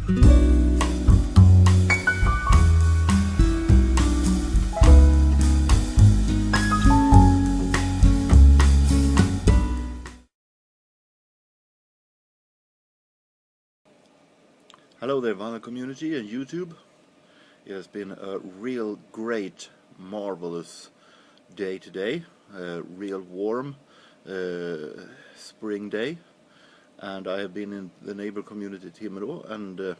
Hello there, Vana community and YouTube. It has been a real great, marvelous day today. A real warm spring day. And I have been in the neighbor community Timrå and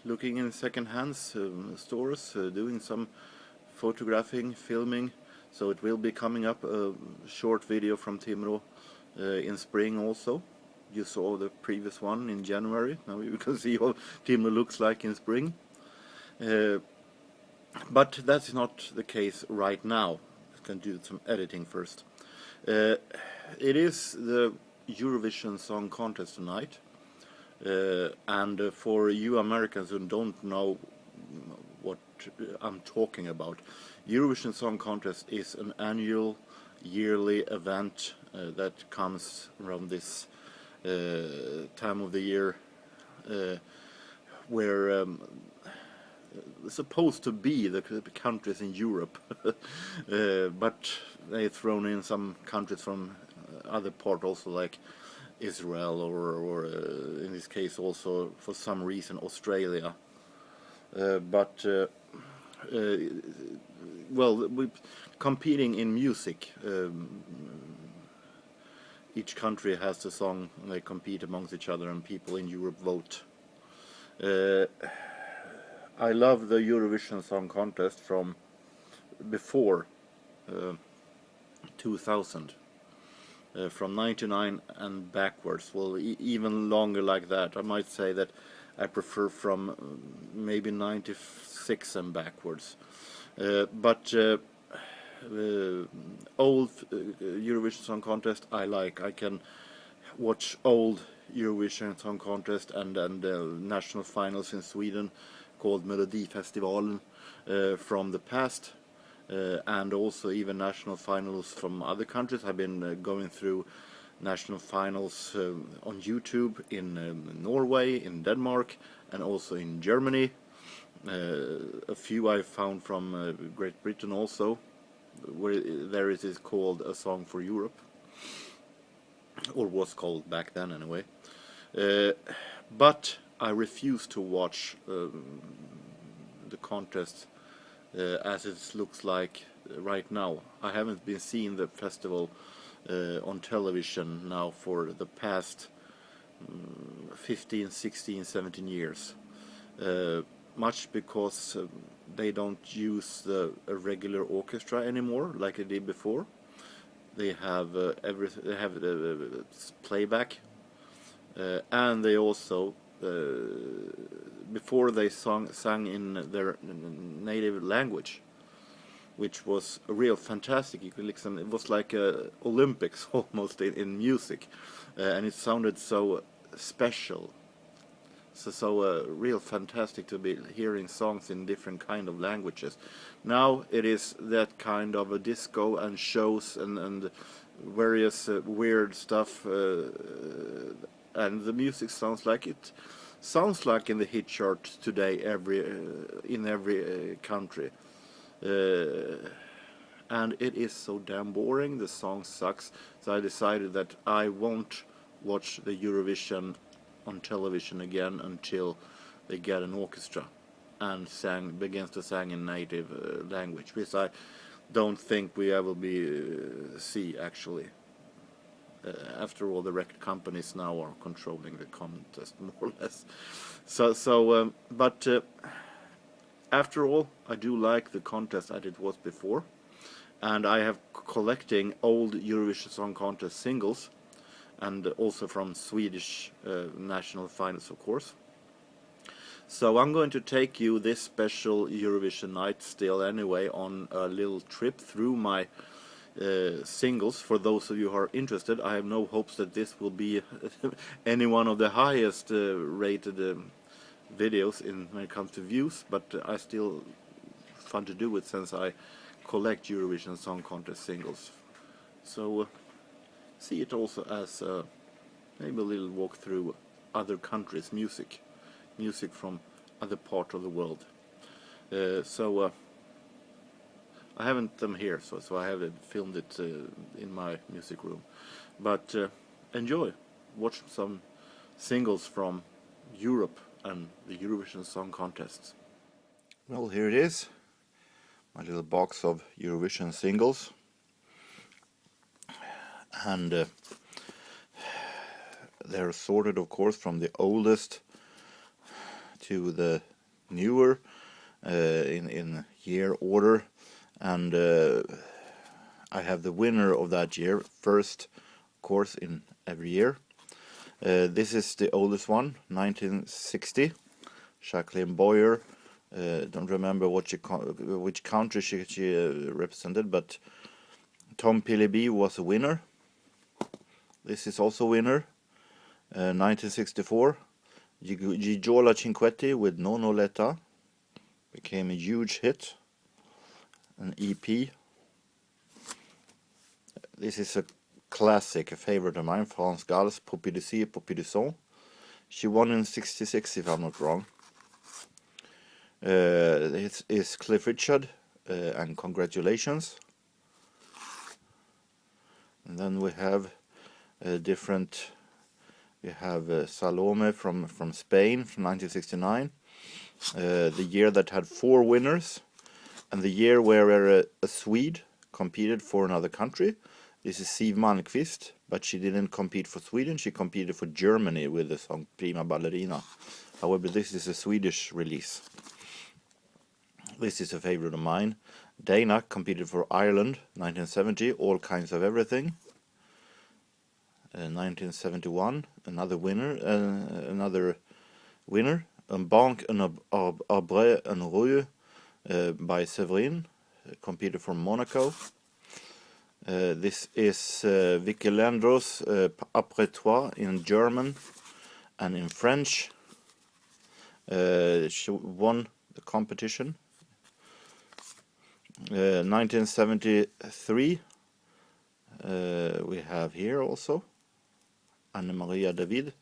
looking in second-hand stores, doing some photographing, filming. So it will be coming up a short video from Timrå in spring also. You saw the previous one in January. Now you can see what Timrå looks like in spring. But that's not the case right now. I can do some editing first. It is the Eurovision Song Contest tonight. And for you Americans who don't know what I'm talking about, Eurovision Song Contest is an annual, yearly event that comes around this time of the year, where supposed to be the countries in Europe, but they've thrown in some countries from other part also, like Israel or in this case also for some reason Australia. Well, we competing in music. Each country has a song and they compete amongst each other and people in Europe vote. I love the Eurovision Song Contest from before 2000, from 99 and backwards. Well, even longer like that. I might say that I prefer from maybe 96 and backwards. Old Eurovision Song Contest I like. I can watch old Eurovision Song Contest and national finals in Sweden called Melodifestivalen from the past, and also even national finals from other countries. I've been going through national finals on YouTube in Norway, in Denmark, and also in Germany. A few I found from Great Britain also, where there it is called A Song for Europe, or was called back then anyway. But I refuse to watch the contest as it looks like right now. I haven't been seeing the festival on television now for the past 15, 16, 17 years. Much because they don't use a regular orchestra anymore like they did before. They have everything. They have playback, and they also before they sang in their native language, which was a real fantastic. You could listen. It was like Olympics almost in music, and it sounded so special. So real fantastic to be hearing songs in different kind of languages. Now it is that kind of a disco and shows and various weird stuff, and the music sounds like in the hit chart today in every country, and it is so damn boring. The song sucks, so I decided that I won't watch the Eurovision on television again until they get an orchestra and begins to sing in native language, which I don't think we ever see actually. After all, the record companies now are controlling the contest more or less. But after all, I do like the contest as it was before, and I have collecting old Eurovision Song Contest singles, and also from Swedish national finals, of course. So I'm going to take you this special Eurovision night still anyway on a little trip through my singles. For those of you who are interested, I have no hopes that this will be any one of the highest rated videos when it comes to views, but I still fun to do it since I collect Eurovision Song Contest singles. So see it also as maybe a little walk through other countries' music from other part of the world. So I haven't them here, so I haven't filmed it in my music room. But enjoy, watch some singles from Europe and the Eurovision Song Contest. Well, here it is, my little box of Eurovision singles, and they're sorted, of course, from the oldest to the newer in year order, and I have the winner of that year first, of course, in every year. This is the oldest one, 1960, Jacqueline Boyer. Don't remember which country she represented, but Tom Pilibee was a winner. This is also a winner. 1964, Gigiola Cinquetti with Nonoletta became a huge hit, an EP. This is a classic, a favorite of mine, France Gall's Poupée de Cire, Poupée de Son. She won in 66, if I'm not wrong. It is Cliff Richard, and Congratulations. And then we have different. We have Salome from Spain from 1969, the year that had 4 winners, and the year where a Swede competed for another country. This is Siw Malmkvist, but she didn't compete for Sweden, she competed for Germany with the song Prima Ballerina. However, this is a Swedish release. This is a favorite of mine. Dana competed for Ireland, 1970, All Kinds of Everything. 1971, another winner, Un Banque, un Arbre, un Rue, by Séverine, competed from Monaco. This is Vicky Landros, Après Toi, in German and in French. She won the competition. 1973, we have here also Anna Maria David.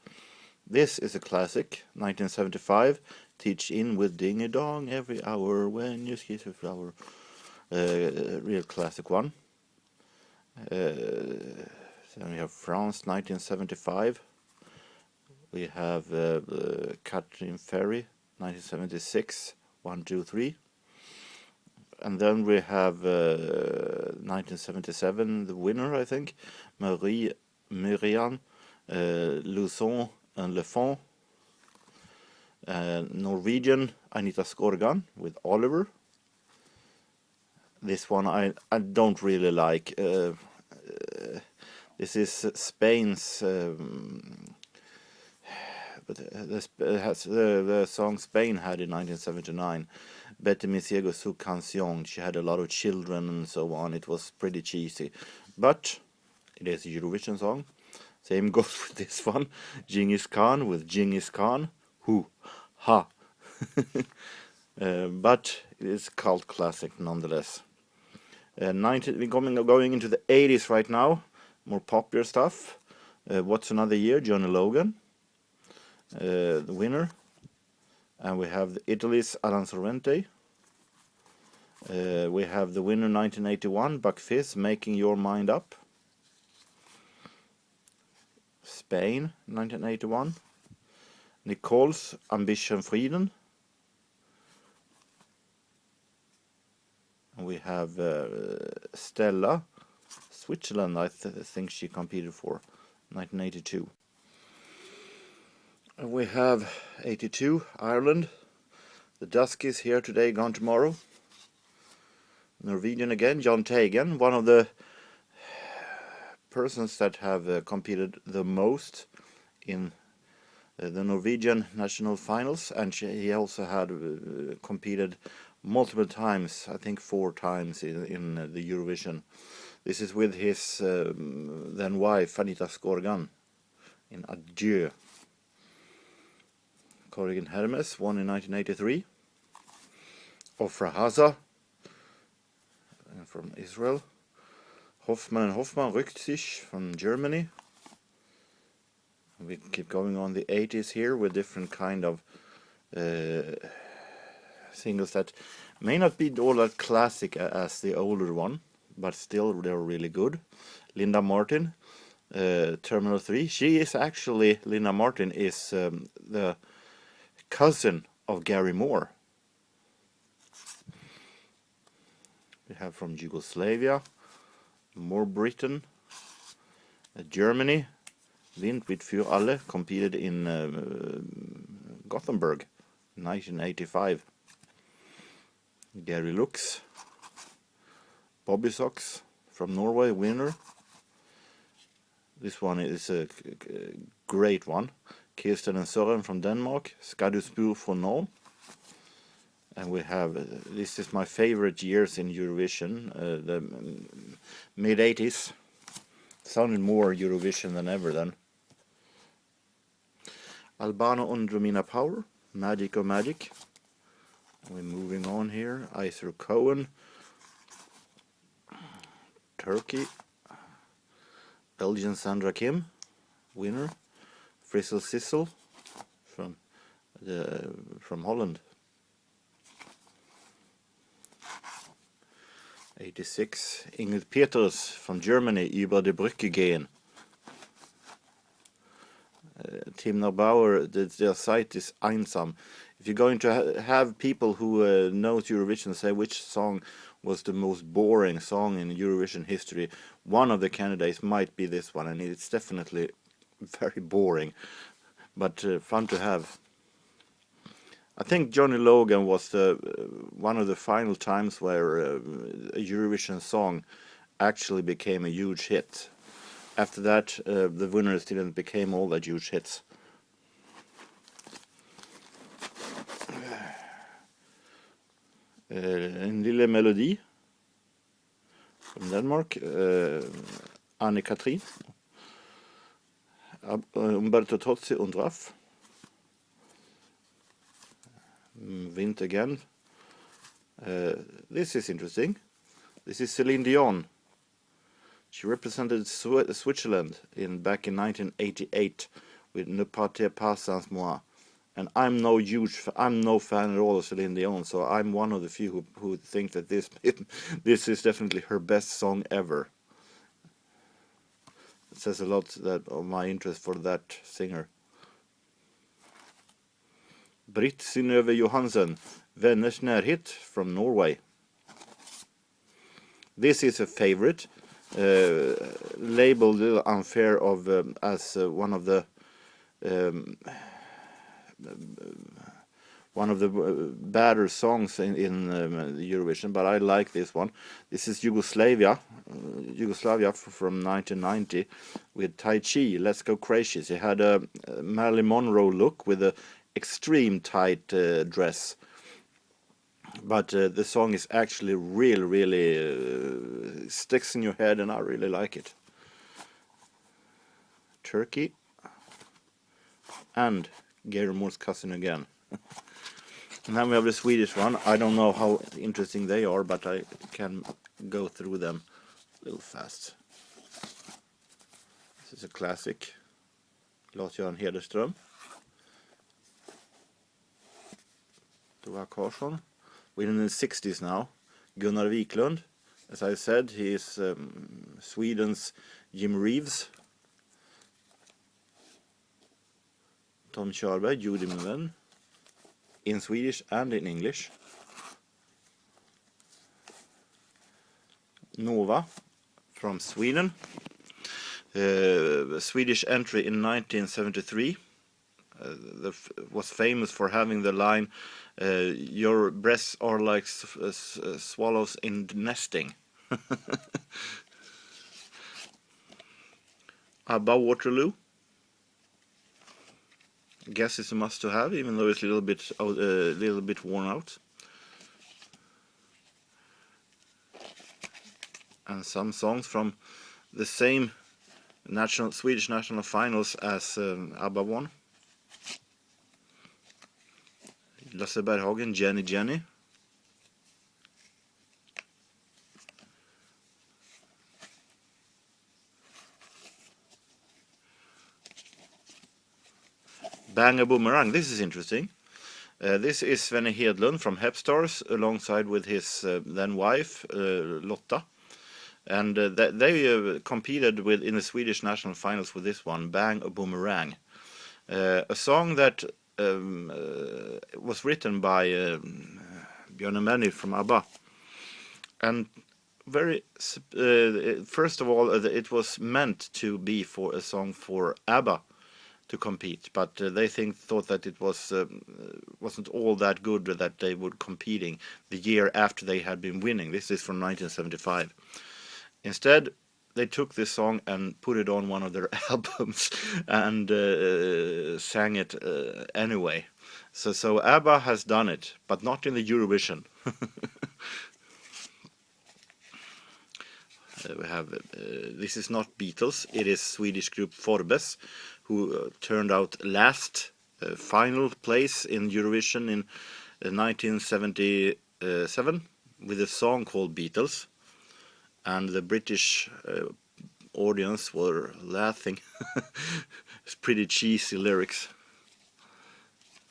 This is a classic, 1975, Teach in with Ding a Dong every hour when you kiss a flower. Real classic one. Then we have France, 1975. We have Catherine Ferry, 1976, 1, 2, 3. And then we have 1977, the winner, I think, Marie Myriam, Luson and Le Fond. Norwegian, Anita Skorgan with Oliver. This one I don't really like. This is Spain's, but the song Spain had in 1979. Betty Mi Ciego Su Canción. She had a lot of children and so on. It was pretty cheesy, but it is a Eurovision song. Same goes with this one, Genghis Khan with Genghis Khan. Hoo ha. But it is a cult classic nonetheless. We're going into the 80s right now, more popular stuff. What's Another Year, Johnny Logan, the winner. And we have Italy's Alan Sorrente. We have the winner 1981, Buck Fizz, Making Your Mind Up. Spain, 1981. Nicole's Ambition Frieden. And we have Stella, Switzerland, I think she competed for, 1982. And we have 82, Ireland. The Duskies here today, gone tomorrow. Norwegian again, John Tegan, one of the persons that have competed the most in the Norwegian national finals, and he also had competed multiple times, I think 4 times in the Eurovision. This is with his then wife Anita Skorgan in Adieu. Corrigan Hermes won in 1983. Ofra Haza from Israel. Hoffmann and Hoffmann, Rückt sich from Germany. We keep going on the 80s here with different kind of singles that may not be all that classic as the older one, but still they're really good. Linda Martin, Terminal 3. She is actually, Linda Martin is the cousin of Gary Moore. We have from Yugoslavia, more Britain, Germany, Wind with für alle, competed in Gothenburg, 1985. Gary Lux, Bobby Sox from Norway, winner. This one is a great one. Kirsten and Søren from Denmark, Skal du spur for nå. And we have, this is my favorite years in Eurovision, the mid-80s. Sounded more Eurovision than ever then. Albano under mina power, Magic or Magic. We're moving on here. Isaac Cohen, Turkey. Belgian Sandra Kim, winner. Frizzle Sizzle from Holland. 86. Ingrid Peters from Germany, Über die Brücke gehen. Timna Bauer, their site is einsam. If you're going to have people who knows Eurovision say which song was the most boring song in Eurovision history, one of the candidates might be this one, and it's definitely very boring, but fun to have. I think Johnny Logan was one of the final times where a Eurovision song actually became a huge hit. After that, the winners didn't become all that huge hits. En lille melodi from Denmark, Anne-Katrin, Umberto Tozzi und Raff. Vint again. This is interesting. This is Celine Dion. She represented Switzerland back in 1988 with Ne partez pas sans moi. And I'm no fan at all of Celine Dion, so I'm one of the few who think that this is definitely her best song ever. It says a lot of my interest for that singer. Britt Synnøve Johansen, Venners nærhet from Norway. This is a favorite, labeled a little unfair as one of the badder songs in the Eurovision, but I like this one. This is Yugoslavia from 1990 with Tai Chi, Let's Go Crazy. She had a Marilyn Monroe look with a extreme tight dress, but the song is actually really sticks in your head, and I really like it. Turkey and Gary Moore's cousin again. And then we have the Swedish one. I don't know how interesting they are, but I can go through them a little fast. This is a classic, Lars-Göran Hederström. Tora Karlsson. We're in the 60s now. Gunnar Wiklund, as I said, he is Sweden's Jim Reeves. Tom Körberg, Judy Muven, in Swedish and in English. Nova from Sweden. Swedish entry in 1973. Was famous for having the line, your breasts are like swallows in nesting. ABBA Waterloo. I guess it's a must to have, even though it's a little bit worn out. And some songs from the same Swedish national finals as ABBA won. Lasse Berghagen, Jenny Jenny. Bang a Boomerang. This is interesting. This is Sven Hedlund from Hepstars alongside with his then wife Lotta. And they competed in the Swedish national finals with this one, Bang a Boomerang. A song that was written by Björn and Benny from ABBA. And first of all, it was meant to be for a song for ABBA to compete, but they thought that it wasn't all that good that they would competing the year after they had been winning. This is from 1975. Instead, they took this song and put it on one of their albums and sang it anyway. So ABBA has done it, but not in the Eurovision. We have this is not Beatles, it is Swedish group Forbes, who turned out last, final place in Eurovision in 1977 with a song called Beatles, and the British audience were laughing. It's pretty cheesy lyrics.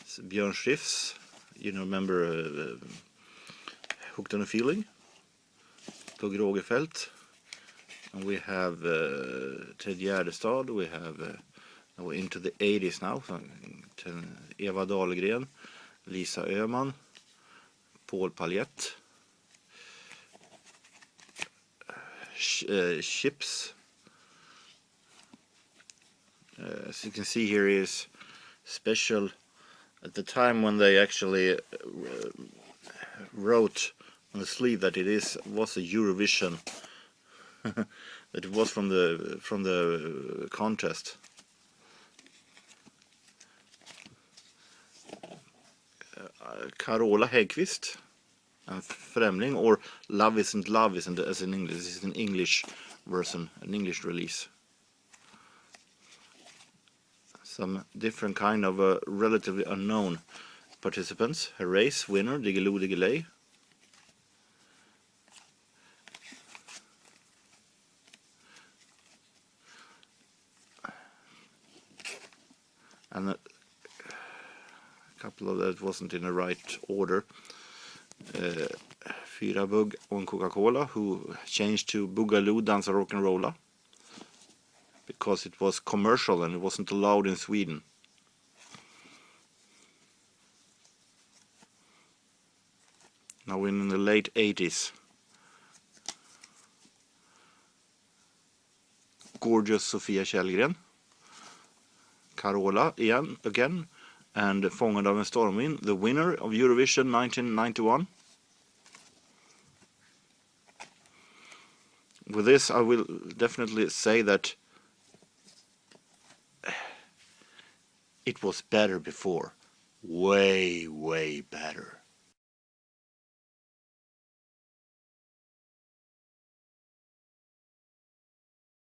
It's Björn Skifs, you know, remember Hooked on a Feeling, Tugg Rogefeldt. And we have Ted Gärdestad, we have we're into the 80s now, so Eva Dahlgren, Lisa Öhman, Paul Paljett, Chips. As you can see here is special at the time when they actually wrote on the sleeve that was a Eurovision. That it was from the contest. Carola Häggkvist, and Främling, or Love Isn't Love isn't as in English. This is an English version, an English release. Some different kind of relatively unknown participants. Herreys winner, Diggiloo Diggiley. And a couple of that wasn't in the right order. Fyra Bugg on Coca-Cola, who changed to Boogaloo Dansa Rock'n'Rolla because it was commercial and it wasn't allowed in Sweden. Now in the late 80s. Gorgeous Sofia Källgren. Carola again, and Fångad av en stormvind, the winner of Eurovision 1991. With this, I will definitely say that it was better before. Way, way better.